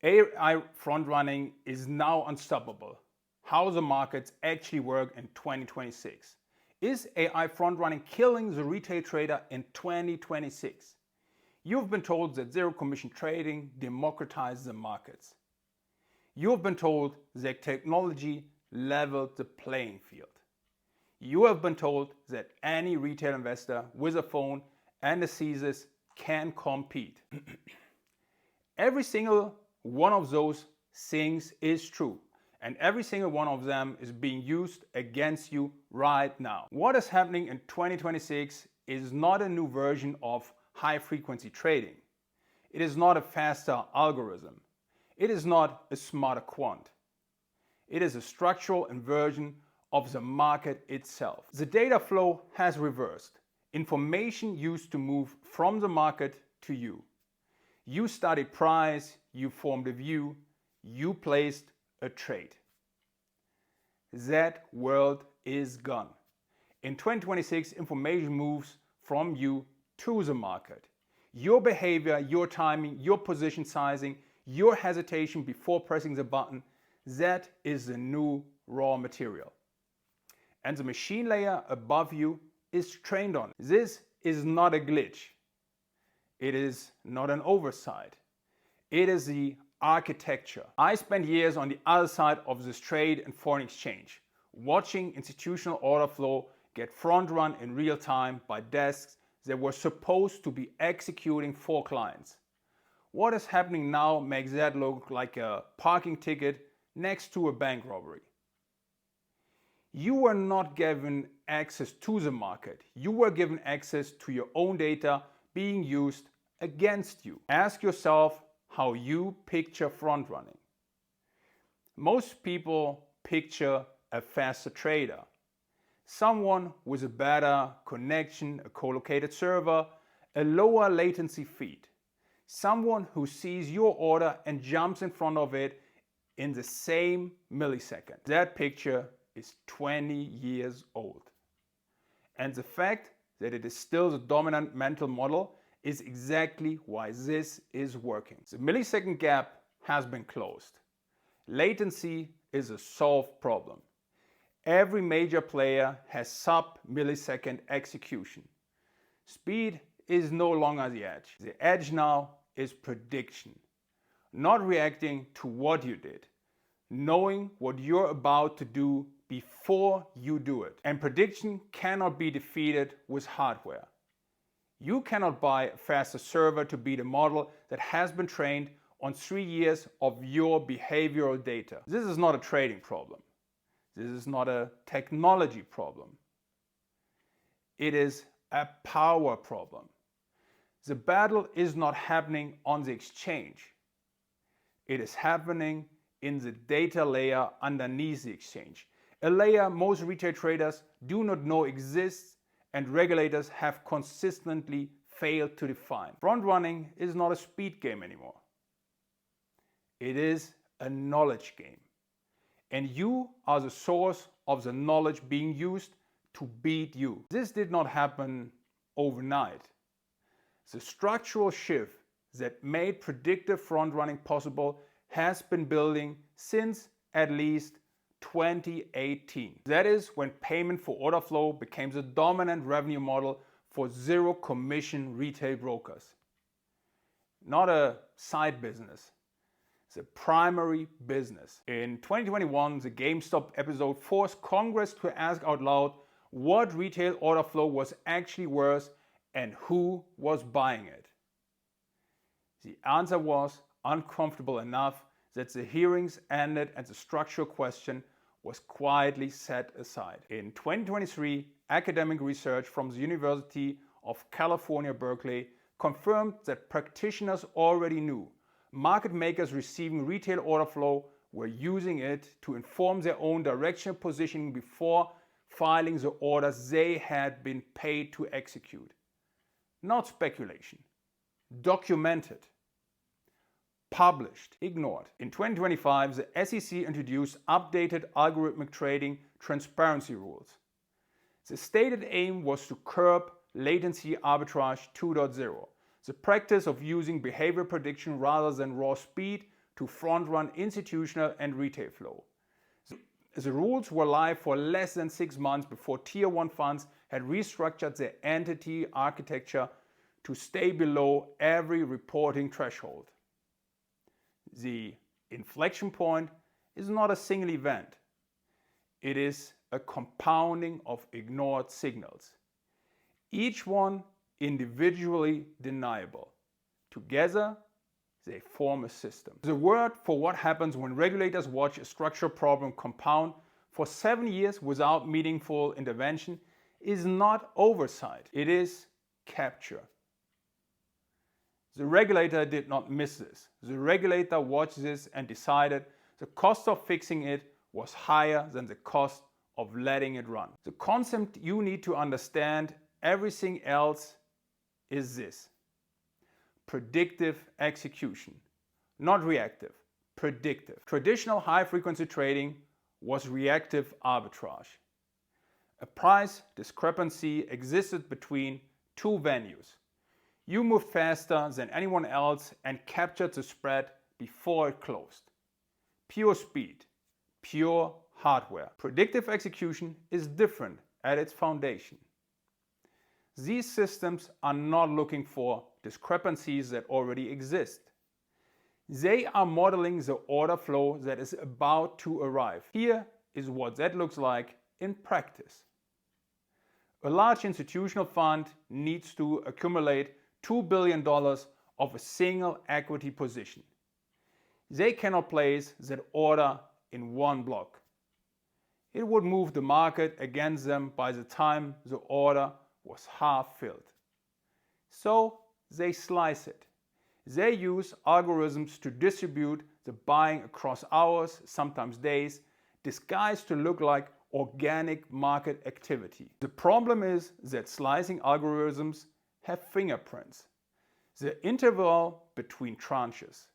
AI front-running is now unstoppable. How the markets actually work in 2026. Is AI front-running killing the retail trader in 2026? You've been told that zero commission trading democratized the markets. You've been told that technology leveled the playing field. You have been told that any retail investor with a phone and a thesis can compete. Every single one of those things is true, and every single one of them is being used against you right now. What is happening in 2026 is not a new version of high frequency trading. It is not a faster algorithm. It is not a smarter quant. It is a structural inversion of the market itself. The data flow has reversed. Information used to move from the market to you. You studied price, you formed a view, you placed a trade. That world is gone. In 2026, information moves from you to the market. Your behavior, your timing, your position sizing, your hesitation before pressing the button, that is the new raw material. And the machine layer above you is trained on. This is not a glitch. It is not an oversight. It is the architecture. I spent years on the other side of this trade and foreign exchange, watching institutional order flow get front-run in real time by desks that were supposed to be executing for clients. What is happening now makes that look like a parking ticket next to a bank robbery. You were not given access to the market. You were given access to your own data being used against you. Ask yourself how you picture front running. Most people picture a faster trader, someone with a better connection, a co-located server, a lower latency feed, someone who sees your order and jumps in front of it in the same millisecond. That picture is 20 years old. And the fact that it is still the dominant mental model is exactly why this is working. The millisecond gap has been closed. Latency is a solved problem. Every major player has sub-millisecond execution. Speed is no longer the edge. The edge now is prediction. Not reacting to what you did, knowing what you're about to do before you do it. And prediction cannot be defeated with hardware. You cannot buy a faster server to beat a model that has been trained on 3 years of your behavioral data. This is not a trading problem. This is not a technology problem. It is a power problem. The battle is not happening on the exchange. It is happening in the data layer underneath the exchange. A layer most retail traders do not know exists and regulators have consistently failed to define. Front running is not a speed game anymore. It is a knowledge game. And you are the source of the knowledge being used to beat you. This did not happen overnight. The structural shift that made predictive front running possible has been building since at least 2018. That is when payment for order flow became the dominant revenue model for zero commission retail brokers. Not a side business, the primary business. In 2021, the GameStop episode forced Congress to ask out loud what retail order flow was actually worth and who was buying it. The answer was uncomfortable enough that the hearings ended and the structural question was quietly set aside. In 2023, academic research from the University of California, Berkeley confirmed that practitioners already knew market makers receiving retail order flow were using it to inform their own directional positioning before filing the orders they had been paid to execute. Not speculation. Documented. Published, ignored. In 2025, the SEC introduced updated algorithmic trading transparency rules. The stated aim was to curb latency arbitrage 2.0, the practice of using behavior prediction rather than raw speed to front-run institutional and retail flow. The rules were live for less than 6 months before Tier 1 funds had restructured their entity architecture to stay below every reporting threshold. The inflection point is not a single event. It is a compounding of ignored signals, each one individually deniable. Together, they form a system. The word for what happens when regulators watch a structural problem compound for 7 years without meaningful intervention is not oversight, it is capture. The regulator did not miss this. The regulator watched this and decided the cost of fixing it was higher than the cost of letting it run. The concept you need to understand everything else is this: predictive execution, not reactive, predictive. Traditional high-frequency trading was reactive arbitrage. A price discrepancy existed between two venues. You moved faster than anyone else and captured the spread before it closed. Pure speed, pure hardware. Predictive execution is different at its foundation. These systems are not looking for discrepancies that already exist. They are modeling the order flow that is about to arrive. Here is what that looks like in practice. A large institutional fund needs to accumulate $2 billion of a single equity position. They cannot place that order in one block. It would move the market against them by the time the order was half filled. So they slice it. They use algorithms to distribute the buying across hours, sometimes days, disguised to look like organic market activity. The problem is that slicing algorithms have fingerprints. The interval between tranches,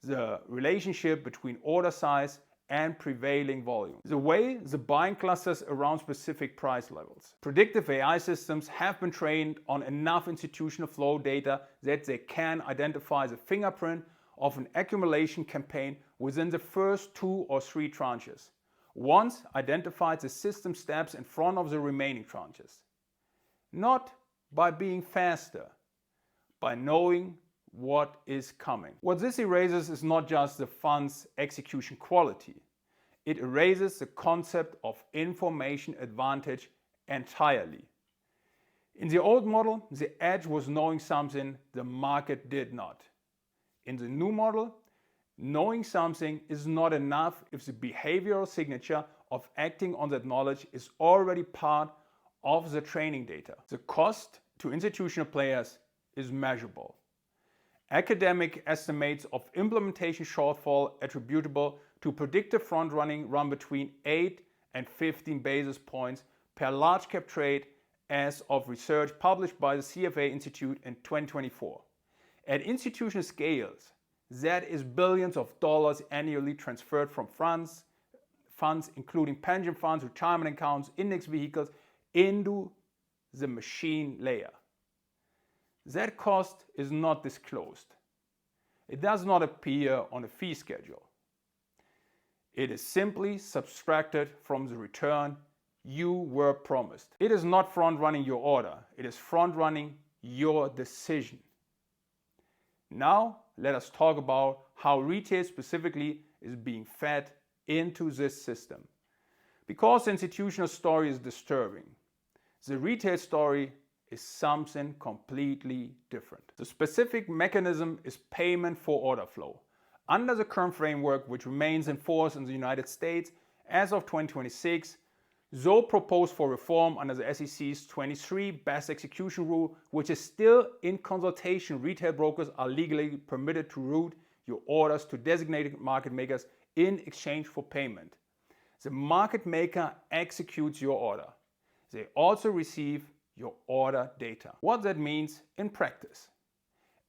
the relationship between order size and prevailing volume, the way the buying clusters around specific price levels. Predictive AI systems have been trained on enough institutional flow data that they can identify the fingerprint of an accumulation campaign within the first 2 or 3 tranches. Once identified, the system steps in front of the remaining tranches. Not by being faster, by knowing what is coming. What this erases is not just the fund's execution quality. It erases the concept of information advantage entirely. In the old model, the edge was knowing something the market did not. In the new model, knowing something is not enough if the behavioral signature of acting on that knowledge is already part of the training data. The cost to institutional players is measurable. Academic estimates of implementation shortfall attributable to predictive front-running run between 8 and 15 basis points per large cap trade as of research published by the CFA Institute in 2024. At institutional scales, that is billions of dollars annually transferred from funds including pension funds, retirement accounts, index vehicles, into the machine layer. That cost is not disclosed. It does not appear on a fee schedule. It is simply subtracted from the return you were promised. It is not front-running your order. It is front-running your decision. Now, let us talk about how retail specifically is being fed into this system. Because the institutional story is disturbing, the retail story is something completely different. The specific mechanism is payment for order flow. Under the current framework, which remains in force in the United States as of 2026, though proposed for reform under the SEC's 23 best execution rule, which is still in consultation, retail brokers are legally permitted to route your orders to designated market makers in exchange for payment. The market maker executes your order. They also receive your order data. What that means in practice: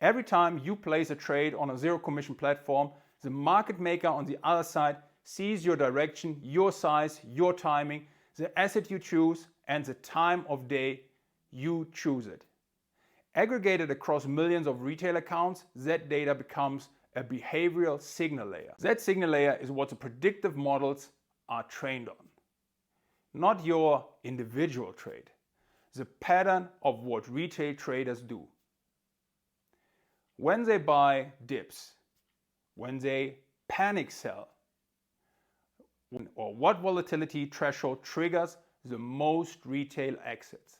every time you place a trade on a zero commission platform, the market maker on the other side sees your direction, your size, your timing, the asset you choose, and the time of day you choose it. Aggregated across millions of retail accounts, that data becomes a behavioral signal layer. That signal layer is what the predictive models are trained on. Not your individual trade, the pattern of what retail traders do. When they buy dips, when they panic sell, or what volatility threshold triggers the most retail exits.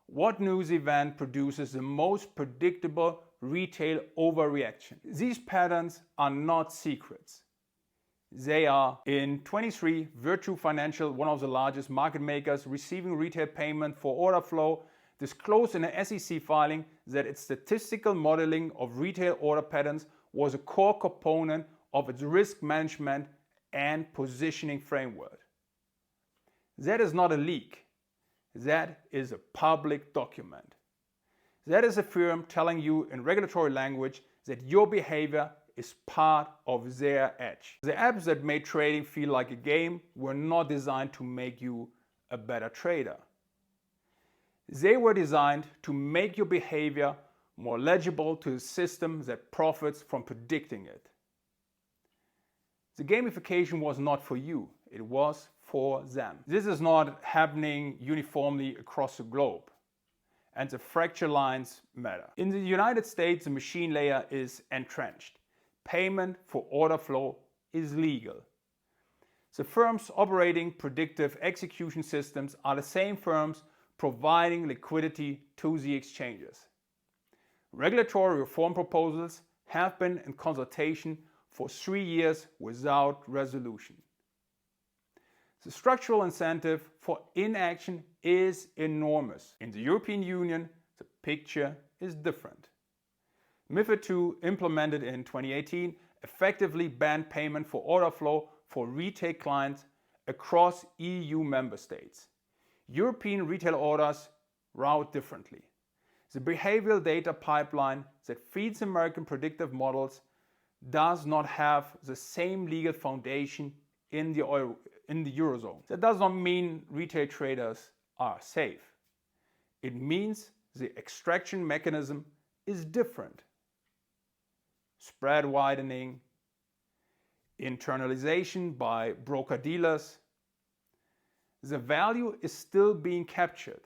What news event produces the most predictable retail overreaction? These patterns are not secrets. They are, in 23, Virtu Financial, one of the largest market makers receiving retail payment for order flow, disclosed in an SEC filing that its statistical modeling of retail order patterns was a core component of its risk management and positioning framework. That is not a leak. That is a public document. That is a firm telling you in regulatory language that your behavior is part of their edge. The apps that made trading feel like a game were not designed to make you a better trader. They were designed to make your behavior more legible to the system that profits from predicting it. The gamification was not for you, it was for them. This is not happening uniformly across the globe, and the fracture lines matter. In the United States, the machine layer is entrenched. Payment for order flow is legal. The firms operating predictive execution systems are the same firms providing liquidity to the exchanges. Regulatory reform proposals have been in consultation for 3 years without resolution. The structural incentive for inaction is enormous. In the European Union, the picture is different. MiFID II, implemented in 2018, effectively banned payment for order flow for retail clients across EU member states. European retail orders route differently. The behavioral data pipeline that feeds American predictive models does not have the same legal foundation in the Eurozone. That does not mean retail traders are safe. It means the extraction mechanism is different. Spread widening, internalization by broker-dealers. The value is still being captured.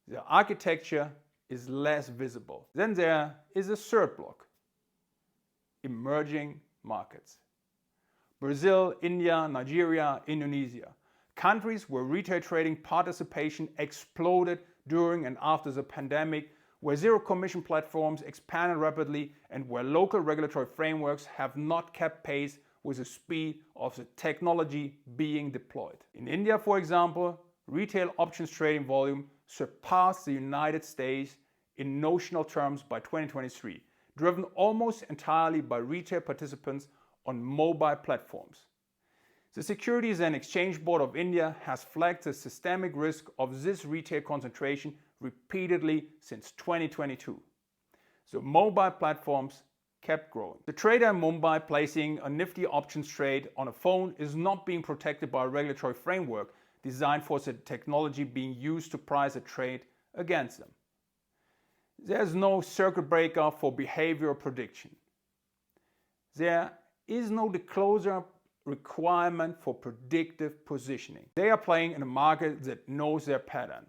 The architecture is less visible. Then there is a third block: emerging markets. Brazil, India, Nigeria, Indonesia. Countries where retail trading participation exploded during and after the pandemic, where zero commission platforms expanded rapidly, and where local regulatory frameworks have not kept pace with the speed of the technology being deployed. In India, for example, retail options trading volume surpassed the United States in notional terms by 2023, driven almost entirely by retail participants on mobile platforms. The Securities and Exchange Board of India has flagged the systemic risk of this retail concentration repeatedly since 2022. The mobile platforms kept growing. The trader in Mumbai placing a nifty options trade on a phone is not being protected by a regulatory framework designed for the technology being used to price a trade against them. There's no circuit breaker for behavioral prediction. There is no disclosure requirement for predictive positioning. They are playing in a market that knows their pattern,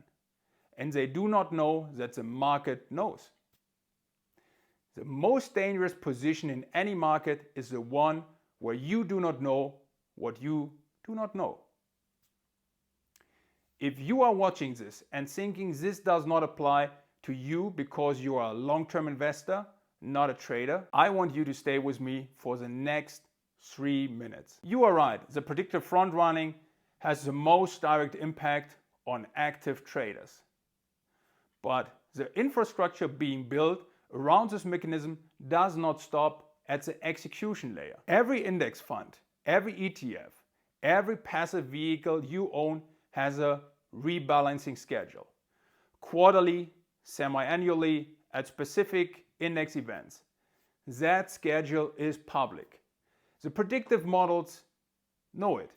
and they do not know that the market knows. The most dangerous position in any market is the one where you do not know what you do not know. If you are watching this and thinking this does not apply to you because you are a long-term investor, not a trader, I want you to stay with me for the next 3 minutes. You are right, the predictive front running has the most direct impact on active traders. But the infrastructure being built around this mechanism does not stop at the execution layer. Every index fund, every ETF, every passive vehicle you own has a rebalancing schedule. Quarterly, semi-annually, at specific index events. That schedule is public. The predictive models know it.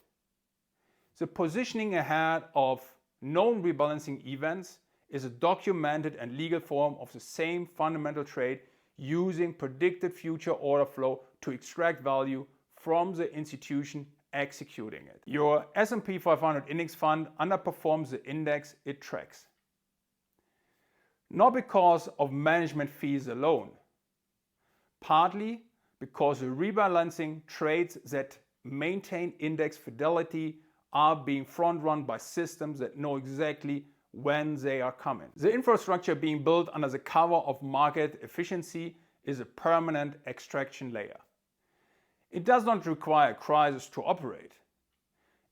The positioning ahead of known rebalancing events is a documented and legal form of the same fundamental trade using predicted future order flow to extract value from the institution executing it. Your S&P 500 index fund underperforms the index it tracks. Not because of management fees alone, partly because the rebalancing trades that maintain index fidelity are being front-run by systems that know exactly when they are coming. The infrastructure being built under the cover of market efficiency is a permanent extraction layer. It does not require a crisis to operate.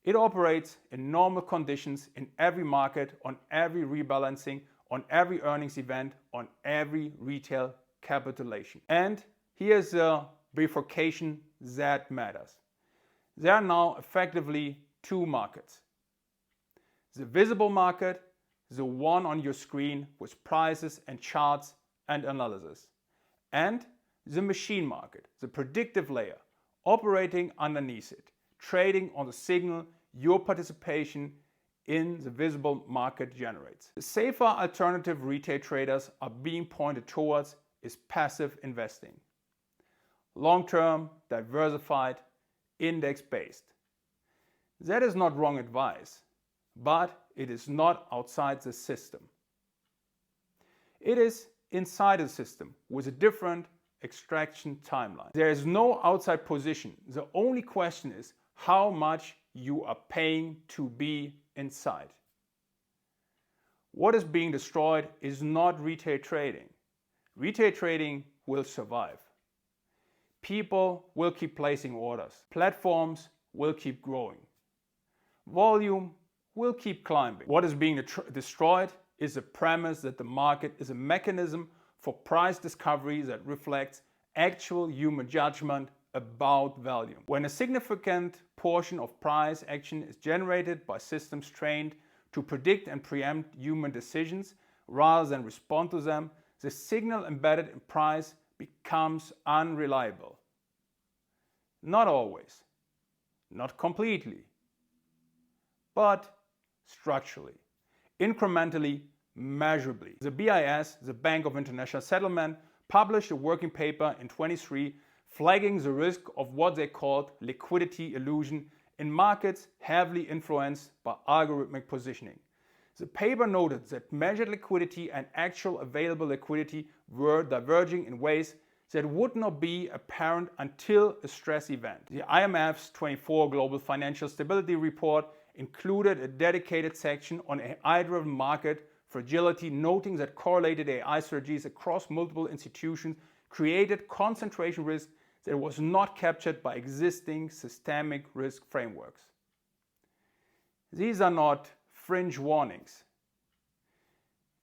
It operates in normal conditions in every market, on every rebalancing, on every earnings event, on every retail capitulation. And here's a bifurcation that matters. There are now effectively two markets. The visible market, the one on your screen with prices and charts and analysis. And the machine market, the predictive layer, operating underneath it, trading on the signal your participation in the visible market generates. The safer alternative retail traders are being pointed towards is passive investing. Long-term, diversified, index-based. That is not wrong advice, but it is not outside the system. It is inside the system with a different extraction timeline. There is no outside position. The only question is how much you are paying to be inside. What is being destroyed is not retail trading. Retail trading will survive. People will keep placing orders. Platforms will keep growing. Volume will keep climbing. What is being destroyed is the premise that the market is a mechanism for price discovery that reflects actual human judgment about value. When a significant portion of price action is generated by systems trained to predict and preempt human decisions rather than respond to them, the signal embedded in price becomes unreliable. Not always, not completely, but structurally, incrementally, measurably. The BIS, the Bank of International Settlement, published a working paper in 23 flagging the risk of what they called liquidity illusion in markets heavily influenced by algorithmic positioning. The paper noted that measured liquidity and actual available liquidity were diverging in ways that would not be apparent until a stress event. The IMF's 24 Global Financial Stability Report included a dedicated section on AI-driven market fragility, noting that correlated AI strategies across multiple institutions created concentration risk that was not captured by existing systemic risk frameworks. These are not fringe warnings.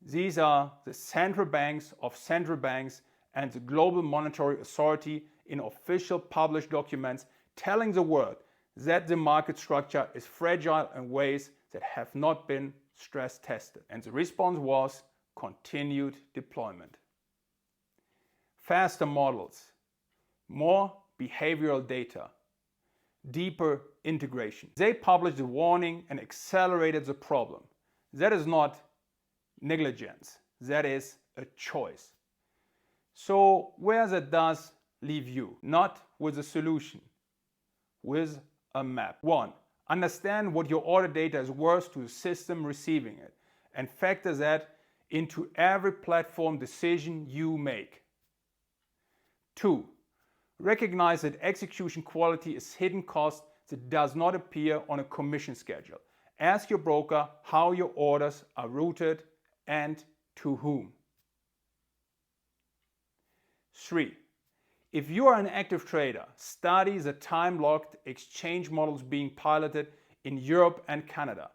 These are the central banks of central banks and the Global Monetary Authority in official published documents telling the world that the market structure is fragile in ways that have not been stress tested. And the response was continued deployment. Faster models, more behavioral data, deeper integration. They published the warning and accelerated the problem. That is not negligence, that is a choice. So where that does leave you? Not with a solution, with a map. 1. Understand what your order data is worth to the system receiving it and factor that into every platform decision you make. 2. Recognize that execution quality is hidden cost that does not appear on a commission schedule. Ask your broker how your orders are routed and to whom. 3. If you are an active trader, study the time-locked exchange models being piloted in Europe and Canada.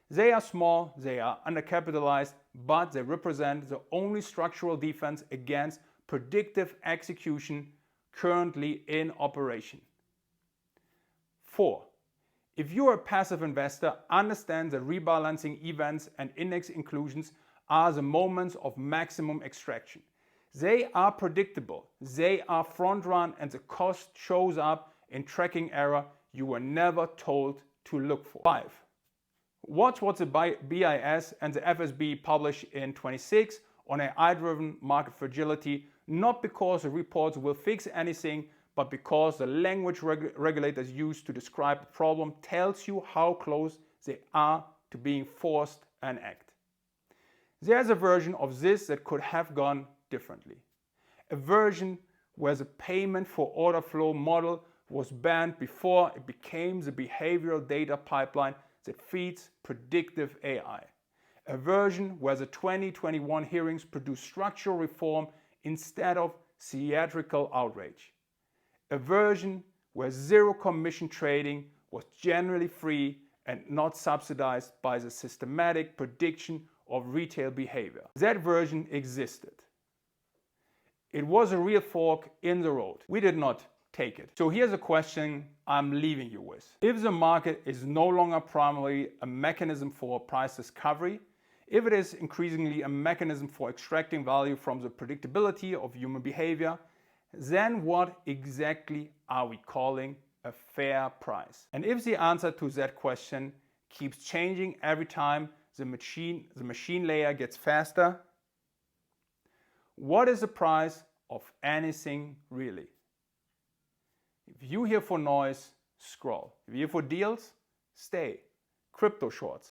They are small, they are undercapitalized, but they represent the only structural defense against predictive execution currently in operation. 4. If you are a passive investor, understand that rebalancing events and index inclusions are the moments of maximum extraction. They are predictable, they are front-run, and the cost shows up in tracking error you were never told to look for. 5. Watch what the BIS and the FSB publish in 26 on AI-driven market fragility, not because the reports will fix anything, but because the language regulators use to describe the problem tells you how close they are to being forced an act. There's a version of this that could have gone differently. A version where the payment for order flow model was banned before it became the behavioral data pipeline that feeds predictive AI. A version where the 2021 hearings produce structural reform instead of theatrical outrage. A version where zero commission trading was generally free and not subsidized by the systematic prediction of retail behavior. That version existed. It was a real fork in the road. We did not take it. So here's a question I'm leaving you with. If the market is no longer primarily a mechanism for price discovery, if it is increasingly a mechanism for extracting value from the predictability of human behavior, then what exactly are we calling a fair price? And if the answer to that question keeps changing every time the machine layer gets faster, what is the price of anything really? If you're here for noise, scroll. If you're here for deals, stay. Crypto shorts.